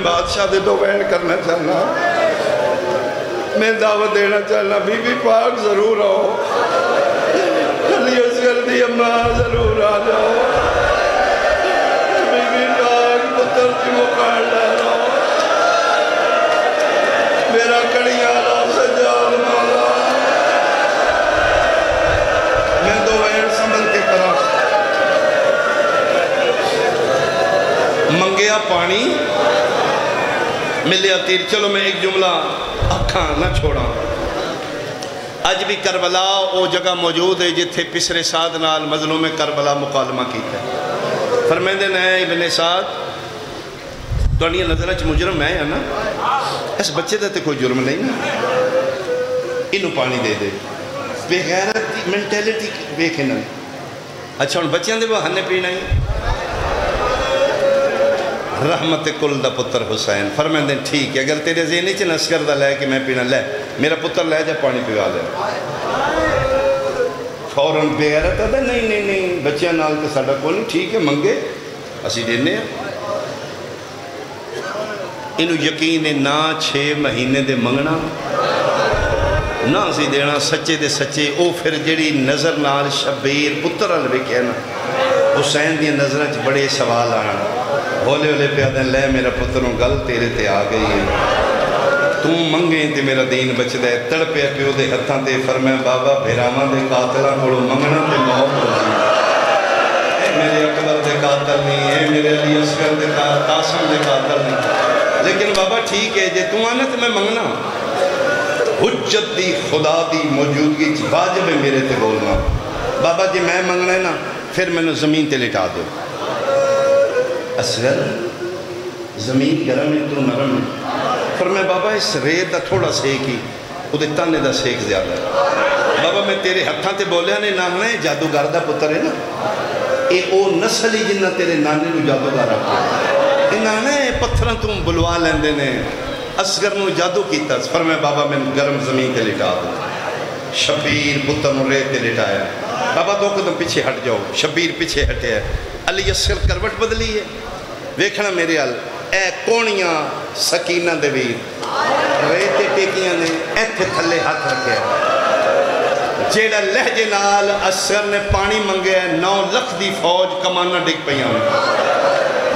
بادشاہ دے تو وین کرنا چاہنا میں دعوت دینا چاہنا بی بی پاک ضرور آؤ علی اصغر دی اماں ضرور آ جاؤ بی بی پاک پتر کی مقار لے رہا میرا کڑیاں را سجاد مولا میں دو وین سنبھل کے کرا منگیا پانی ملیا تیر چلو میں ایک جملہ اکھاں نہ چھوڑا اج بھی کربلا او جگہ موجود ہے جتھے پسر سعد نال مظلوم کربلا مکالمہ کیتا ہے فرمیندے نے ابن سعد توڑی نظرہ چھ مجرم ہے نا اس بچے دے تے کوئی جرم نہیں انہوں پانی دے دے بے غیرت مینٹیلیٹی بے کھنا اچھا ان بچیاں دے وہ ہنے پینا ہی رحمت کل دا پتر حسین فرمائیں دیں ٹھیک ہے اگر تیرے ذہنی چھ نسکر دا لے کہ میں پینا لے میرا پتر لے جا پانی پیوا لے فوراں بے غیرت ہے نہیں بچیاں نال کے ساڑھا کو نہیں ٹھیک ہے منگے اسی دینے ہیں انہوں یقین نہ 6 مہینے دے منگنا نہ اسی دینا سچے دے سچے او پھر جڑی نظر نال شبیر پتر الوے کہنا حسین دی نظریں بڑے سوال آنا بولے بولے پیادیں لے میرا پتروں گل تیرے تے آ گئی ہے تم منگیں تے میرا دین بچ دے تڑپے پیو دے ہتھاں تے فرمائیں بابا بھیراواں دے قاتلاں کولوں منگنا تے موت ہوئی اے میرے اکبر دے قاتل نہیں اے میرے علی اصغر دے قاسم دے قاتل نہیں لیکن بابا ٹھیک ہے جے تو آنا تے میں منگنا حجت دی خدا دی موجودگی واجب ہے میرے تے بولنا بابا جی میں منگنا ہے نا پھر میں نے زمین تے لٹا دو اصغر زمین گرم ہے تو نرم ہے فرمائے بابا اس ریت دا تھوڑا سیک ہی وہ دے تانے دا سیک زیادہ ہے بابا میں تیرے ہتھاں تے بولیا نے نانا ہے جادوگر دا پتر ہے نا اے او نسلی جنہ تیرے نانے نو جادوگر رکھا اے نانا ہے پتھراں تم بلوا لیندے نے اصغر نو جادو کیتا فرمائے بابا میں گرم زمین تے لٹا دو شبیر پتر نو ریت تے لٹایا بابا دو قدم پیچھے ہٹ جاؤ شبیر پیچھے ہٹے ہے علی اصغر کروٹ بدلی ہے ویکھنا میرے حال اے کونیاں سکینہ دے ویر ریتے ٹیکیاں نے ایتھے تھلے ہاتھ رکھے جیڑا لہجے نال اصغر نے پانی منگے 9 لکھ دی فوج کمانہ ڈگ پہیاں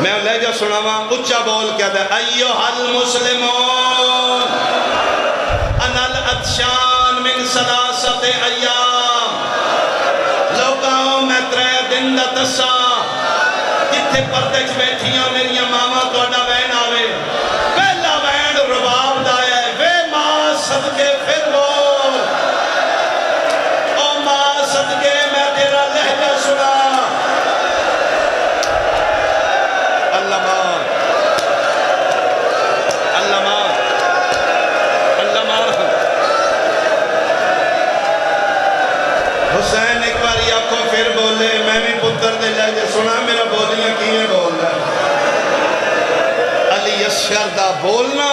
میں لہجہ سناواں اچھا بول کیا دے ایوہ المسلمون انا الاتشان من سلاست ایام لوگاؤں میں 3 دن دا تسا جتھے پردے چھ بیٹھیاں میری ماما توڑا وین آوے پہلا وین رباب دائے وے ماں صدقے پھر بول او ماں صدقے میں تیرا لہجہ سنا اللہ ماں اللہ ماں اللہ ماں حسین ایک بار آنکھوں پھر بولے میں بھی پتر دے لہجہ سنا میرا بولیاں کینے بول رہا علی اصغر دا بولنا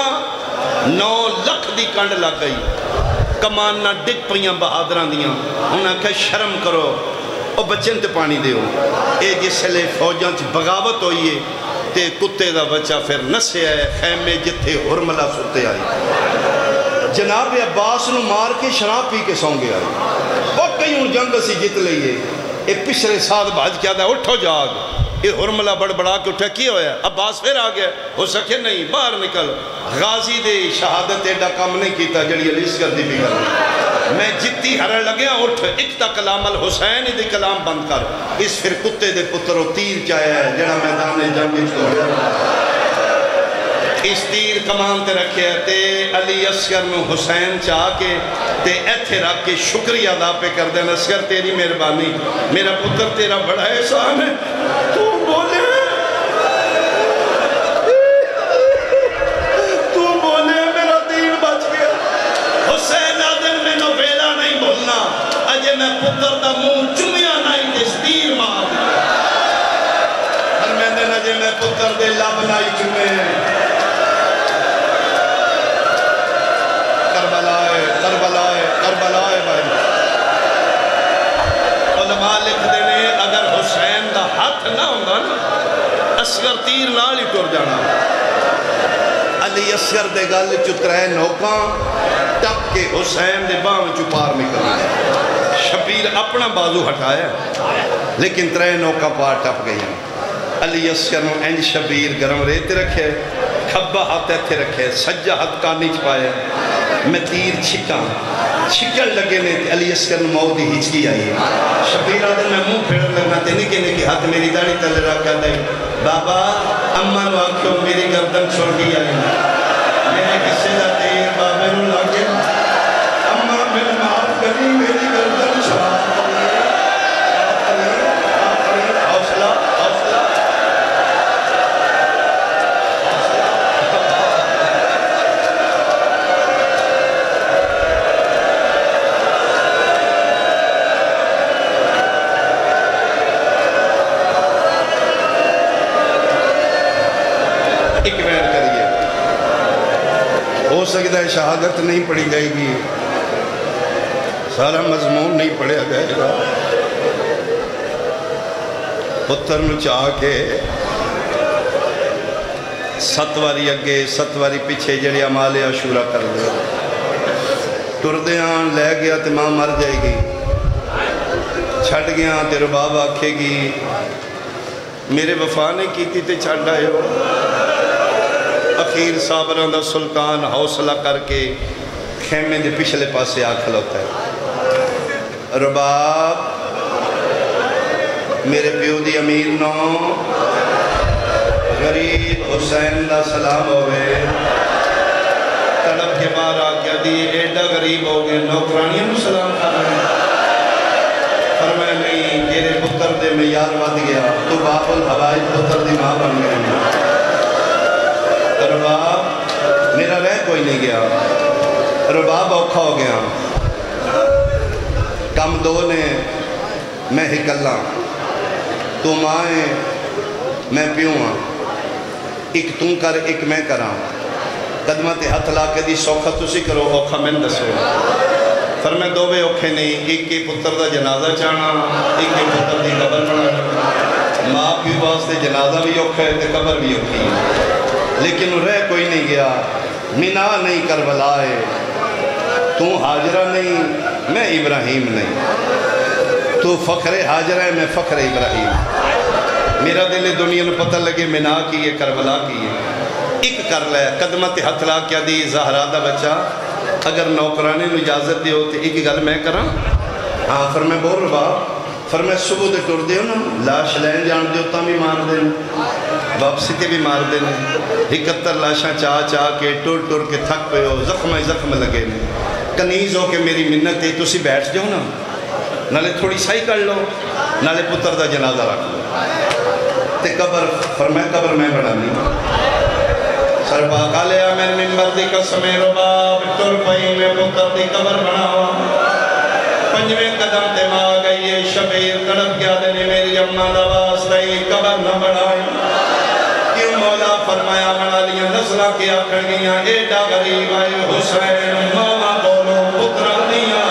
9 لکھ دی کنڈ لگ گئی کمانہ ڈگ پڑیاں بہادران دیاں انہاں کہا شرم کرو او بچن تے پانی دے ہو اے جس لئے فوجاں چھ بغاوت ہوئی ہے تے کتے دا بچہ پھر نسے آئے خیمے جتھے حرملہ ستے آئی جناب عباس نو مار کے شراب پی کے سونگے آئی وہ کئی ان جنگ اسی جت لئیے اے پشرے ساتھ بھاج کیا دا اٹھو جاگ اے حرملہ بڑھ بڑھا کے اٹھا کی ہویا عباس پھر آگیا ہو سکے نہیں باہر نکل غازی دے شہادت ایڈا کام نہیں کیتا جڑی علی اصغر دی بھی کر میں جتی ہرن لگیا اٹھ ایک تا کلام الحسین دی کلام بند کر اس پھر کتے دے پتروں تیر چاہیا ہے جڑا میدان جنگی چھوڑا اس تیر کمان تے رکھے تے علی اصغر میں حسین چاہ کے تے ایتھے رکھ کے شکریہ ادا پہ کر دیں اصغر تیری مہربانی میرا پتر تیرا بڑا احسان ہے تو بولے میرا دین بچ گیا حسین آدم میں نو ویلا نہیں بولنا اجے میں پتر دا منہ چمیا نہیں جس تیر مار ہر میں نے اجے میں پتر دے لب نہیں چمے کربلائے بھائی علماء لکھ دینے اگر حسین دا ہاتھ نہ ہوں گا نا اصغر تیر نال ہی ٹر جانا علی اصغر دے گل چترے نوکاں ٹپ کے حسین دے باہم چپار نکل گئے شبیر اپنا بازو ہٹایا لیکن ترے نوکاں پار ٹپ گئی ہیں علی اصغر نو انج شبیر گرم ریت رکھے کھبا ہاتھ ایتھے رکھے سجا ہاتھ کانی چپائے میں تیر چھکن لگے نے علی اصغر نو موت ہی ہچکی آئی ہے شبیر آدھے میں منہ پھیڑ لگنا تے نکے ہاتھ میری داڑھی تلے رکھا دے بابا اماں نو آکھو میری گردن چھوڑ گئی آئی میرے کسے دا تیر بابے نو لگے اماں میں معاف کری میری گردن چھوڑ سکتا ہے شہادت نہیں پڑھی جائے گی سارا مضمون نہیں پڑھیا جائے گا پتر نو چاہ کے ست واری اگے ست واری پیچھے جڑی عمال عاشورہ کر دے ٹردیاں لے گیا تے ماں مر جائے گی چھٹ گیا تے رباب آکھے گی میرے وفا نے کیتی تے چھٹ آئے ہو اخیر صابران دا سلطان حوصلہ کر کے خیمے دے پچھلے پاسے آکھل ہوتا ہے رباب میرے پیو دی امیر نو غریب حسین دا سلام ہوئے تڑپ کے بار آکیا دی ایڈا غریب ہو گئے نوکرانیاں نو سلام کر رہے ہیں فرمائے نہیں میرے پتر دے میں یار ود گیا تو باپ الحوائی پتر دی ماں بن گئے رباب میرا رہ کوئی نہیں گیا رباب اوکھا ہو گیا کم دو نے میں ہکلا تو مائیں میں پیوں ہاں ایک تم کر ایک میں کراں قدمت ہتھ لا کے دی سوکھا تسی کرو اوکھا میں دسو فرمائے دو بے اوکھے نہیں ایک کے پتر دا جنازہ چاہنا ایک کے پتر دی قبر بنا ماں پیو واسطے جنازہ بھی اوکھا ہے تے قبر بھی اوکھی ہے لیکن رہ کوئی نہیں گیا مینا نہیں کربلائے تو حاجرہ نہیں میں ابراہیم نہیں تو فخر حاجرہ ہے میں فخر ابراہیم میرا دل دنیا میں پتہ لگے مینا کی یہ کربلا کی ہے ایک کر لے قدمت ہتھ لا کیا دی زہرا دا بچہ اگر نوکرانے نو اجازت دی ہوتے ایک گل میں کراں ہاں فرمائے بول رباب فرمائے صبح دے ٹر دیو نا لاش لین جان دیو تا بھی مار دیں واپسی تے بھی مار دیں 71 لاشاں چاہ کے ٹر کے تھک پہ ہو زخم لگے نے کنیز ہو کہ میری منت ہے تسی بیٹھ جاؤ نا نالے تھوڑی سائی کر لو نالے پتر دا جنازہ رکھ لو تے قبر فرمائے قبر میں بڑھا نہیں سر پاک آلے آمین ممبر دی قسم رباب ٹر پئی میں پتر دی قبر بناوا پنجویں قدم تے ماں گئی ہے شبیر تڑپ گیا دنے میری اماں دا واسطے قبر نہ بڑھائی کیوں مولا فرمایا بڑھا لیا نسلہ کیا کھڑ گیا ایڈا غریب آئے حسین ماما بولو پترہ دیا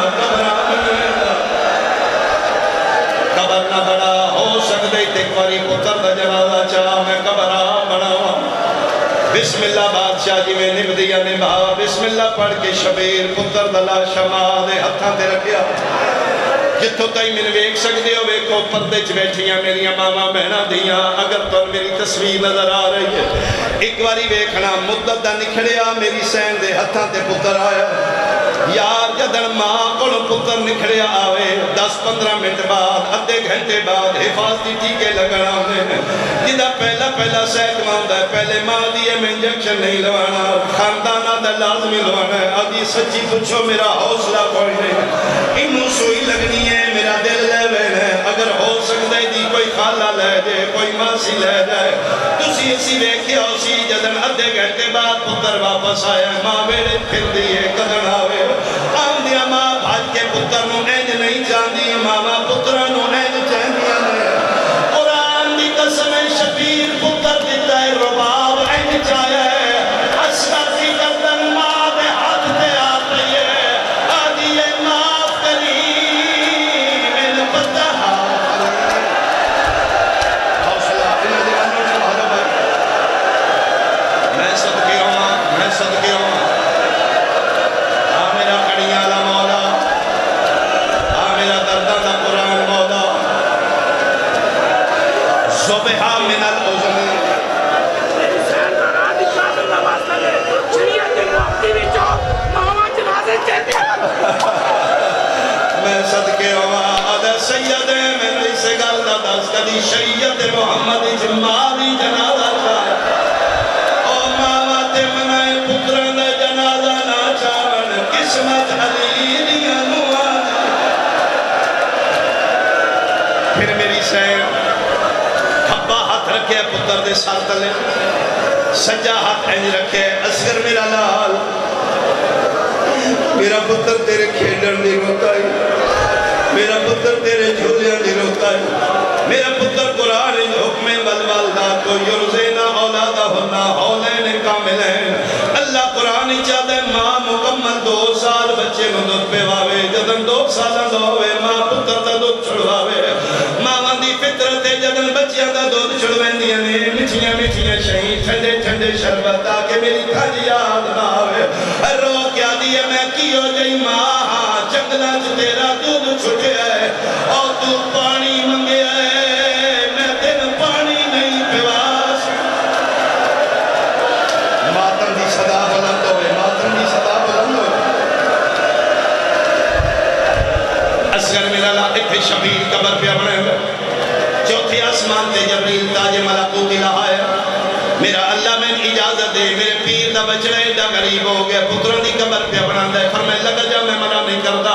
قبر نہ بڑھا ہو سکتے تکواری پتر دا جنازہ چاہ میں قبرہ بڑھاوا بسم اللہ بادشاہ جی میں نبدیہ نبھا بسم اللہ پڑھ کے شبیر پتر دلا شما دے ہتھاں تے رکھیا جتوں تائی میں ویک سکتے ہو ویکو پردے چ بیٹھیاں میری ماما بہنا دیاں اگر تو میری تصویر نظر آ رہی ہے ایک باری ویکھنا مدت دا نکھڑیا میری سین دے ہتھاں تے پتر آیا یار جدن ماں کولوں پتر نکھڑیا آوے 10-15 منٹ بعد ادھے گھنٹے بعد حفاظتی ٹیکے لگنا ہونے جدہ پہلا صحت مند ہے پہلے ماں دیئے میں انجیکشن نہیں لوانا خاندانہ دا لازمی لوانا ہے آدھی سچی پوچھو میرا حوصلہ کوئی نہیں انہوں سوئی لگنی ہے میرا دل لے وینے اگر ہو سکتا ہے دی کوئی خالہ لے دے کوئی ماسی لے جائے تسی اسی ویکھیا اسی جدن ادھے گھنٹے بعد پتر واپس آیا ماں بیڑے پھر دیئے قدر آوے آم دیا ماں بھاج کے پتر نو اینج نہیں جاندی ماما پتر نو اینج جاندیا نے قرآن دی قسم شبیر پتر دیتا ہے رباب اینج چاہیا ہے اسکر کی گردن ماں دے ہاتھ دے آت رہی ہے آدھی یہ معاف کری میں پتہ حوصلہ انہوں نے بھائی میں سب کی محمد جمالی جنازہ چاہے او ماما تے منائے پتران دا جنازہ نہ چاہن قسمت علی دیا نوان پھر میری سین کھبا ہاتھ رکھے پتر دے سر تلے سجا ہاتھ اینج رکھے اصغر میرا لال میرا پتر تیرے کھیڑن نہیں روتا ہے میرا پتر تیرے جھولیاں نہیں روتا ہے میرا پتر قرآن حکم والوالدات کو یرزینا اولادہ ہونا حولین کاملین اللہ قرآن چاہتا ہے ماں مکمل 2 سال بچے کو دودھ پہ واوے جدن 2 سالہ دووے ماں پتر تا دودھ چھڑواوے ماں دی فطرت ہے جدن بچیاں دا دودھ چھڑوین دیا نے مٹھیاں مٹھیاں شہید ٹھنڈے ٹھنڈے شربت تاکہ میری کھج یاد نہ آوے رو کیا دیا میں کیوں جئی ماں جنگلہ جو تیرا دودھ چھٹے ہے اور تو پانی منگے ہے میں تین پانی نہیں پیواس ماتم دی صدا بلند ہوئے ماتم دی صدا بلند ہوئے اصغر میرا لائق تھے شبیر قبر پہ اپنے چوتھے آسمان تے جبریل تاج ملکوتی لہا ہے میرا اللہ میں اجازت دے میرے پیر دا بچڑا ایڈا غریب ہو گیا پتروں دی قبر پہ اپنا دے فرمائے لگا جا میں منع نہیں کرتا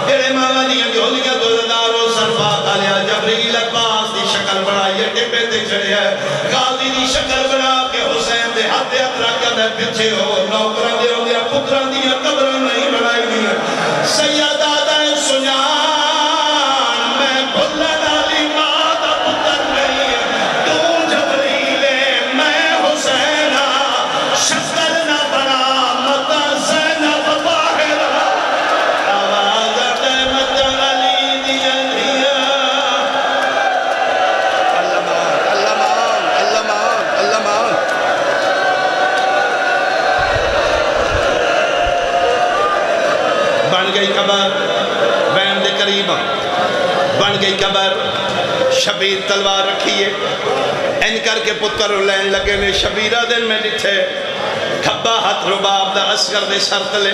تیرے ماما دیاں جھولیاں دوزداروں سرفات آلیا جبریل عباس دی شکل بڑھائی ہے ٹپے تے چڑھے ہے غازی دی شکل بڑھا کے حسین دے ہاتھ رکھا دے پیچھے ہو نوکران دے ہو دیا پتران دیا قبر نہیں بڑھائی دیا سیدہ دے سنیان میں بھلا ڈالی ماں دا پتر نہیں تو جبریل میں حسینہ شکل نہ بڑا متا زینب باہر آواز احمد علی دیا دیا اللہ مان اللہ مان اللہ مان بن گئی قبر وین دے قریب بن گئی قبر شبیر تلوار رکھیے این کر کے پتر لین لگے نے شبیرہ دن میں ڈٹھے کھبا ہاتھ رباب دا اصغر دے سر تلے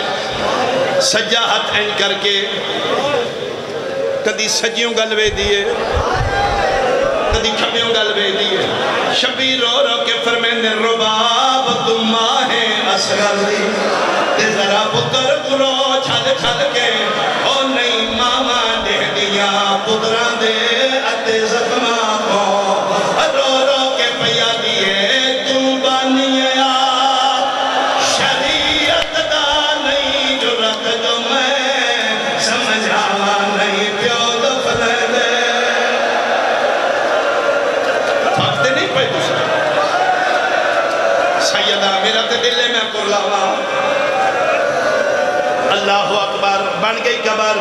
سجا ہاتھ این کر کے کدی سجیوں گلوے دیے کدی کھبیوں گلوے دیے شبیر رو رو کے فرمینے رباب تم ماہیں اصغر دی تے ذرا پتر کرو چھل چھل کے او نہیں ماما دے دیا پتران دے اتے زخمہ کو رو رو کے پیا دیے تم بانیے شریعت دا نہیں جرت جو میں سمجھاوا نہیں پیو دفنے دے تھاکتے نہیں پہ دوسرے سیدہ میرا تے دلے میں کرلاوا اللہ اکبر بن گئی قبر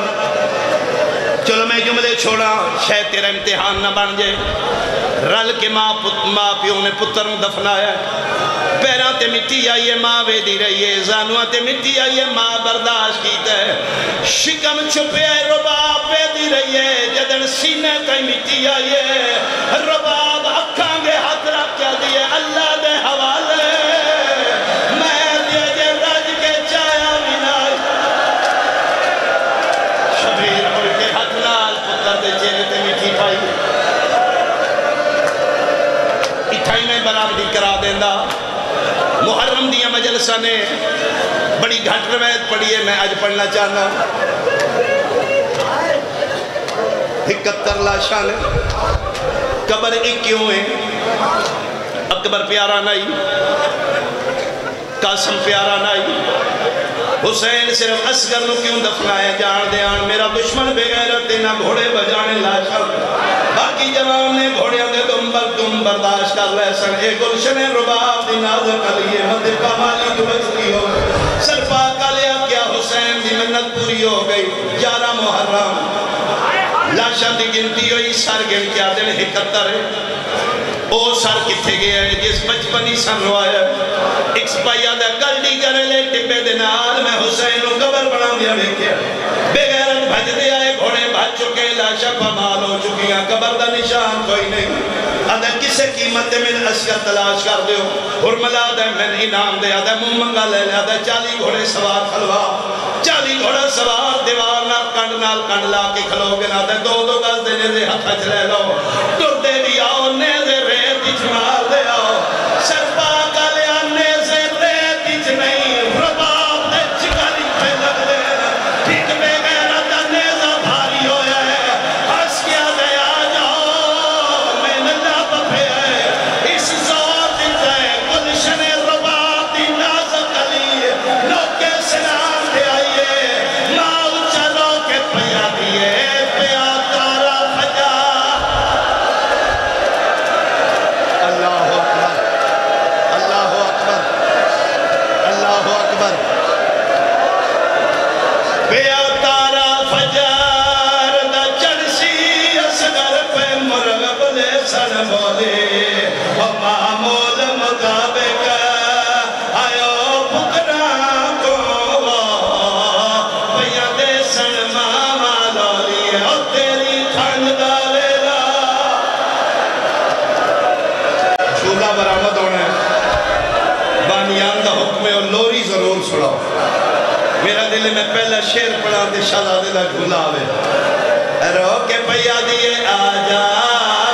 چلو میں جملے چھوڑا شاید تیرا امتحان نہ بن جائے رل کے ماں پیوں نے پتر دفنایا پیران تے مٹی آئیے ماں ویدی رہیے زانوان تے مٹی آئیے ماں برداشت کیتا ہے شکم چھپے رباب ویدی رہیے جدن سینے تے مٹی آئیے رباب اکھاں گے ہاتھ رکھ کیا دیئے اللہ دے حوالے برابری کرا دیندہ محرم دیا مجلسہ نے بڑی گھٹ روایت پڑھی ہے میں آج پڑھنا چاہنا 71 لاشاں نے قبر ایک کیوں ہے اکبر پیارا نہیں قاسم پیارا نہیں حسین صرف اصغر نو کیوں دفنایا جان دیان میرا دشمن بے غیرت نہ گھوڑے بجانے لاشاں باقی جوان نے گھوڑیاں دے تم برداشت کر رہے سن اے گلشن رباب دی نازک علیہ مد کمالی جو بچتی ہو سرپا کا لیا کیا حسین دی منت پوری ہو گئی 11 محرم لاشاں دی گنتی ہوئی سر گن کیا دن 71 ہے او سر کتھے گیا ہے جس بچپنی سن روایا ایک سپاہیا دا گلڈی کرے لے ٹپے دنال میں حسین کو قبر بنا دیا دیکھیا بے غیرت بھج دیا ہے گھوڑے بھج چکے لاشا پمال ہو چکی ہیں قبر دا نشان کوئی نہیں اگر کسے قیمت میں اصغر تلاش کر دیو حرملہ دے میں انعام دے آدھے منگا لے لے آدھے 40 گھوڑے سوار کھلوا 40 گھوڑا سوار دیوار نال کنڈ لا کے کھلو گے آدھے 2 گز دے نیزے ہتھا چلے لو ٹر دے بھی آؤ نیزے مار دے آؤ سرپا کا لیا نیزے ریت اچ نہیں رباب دے چکاری پہ لگ دے ٹھیک بے غیرہ دا نیزہ بھاری ہویا ہے ہس کیا دیا جاؤ میں نہ پپے ہے اس زور دیتا ہے گلشن رباب دی نازک علی لوکے سلام دے آئیے ماؤ چلو کے پیا دیئے پیا تارا فجا اللہ اکبر اللہ اکبر اللہ اکبر پیا تارا فجار دا چڑسی اصغر پہ مرغ بلے سن بولے معمول مطابق آیو پکرا کو پیا دے سن ماما لولی او تیری کھنڈ دالے لا جھولا برآمد ہونا ہے بانیان دا حکم ہے اور لوری ضرور سڑاؤ میرا دل میں پہلا شیر پڑھا دے شہزادے دا جھولا آوے رو کے پیا دیئے آجا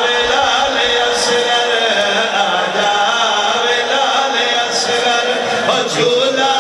وے لالے اصغر آجا وے لالے اصغر اور جھولا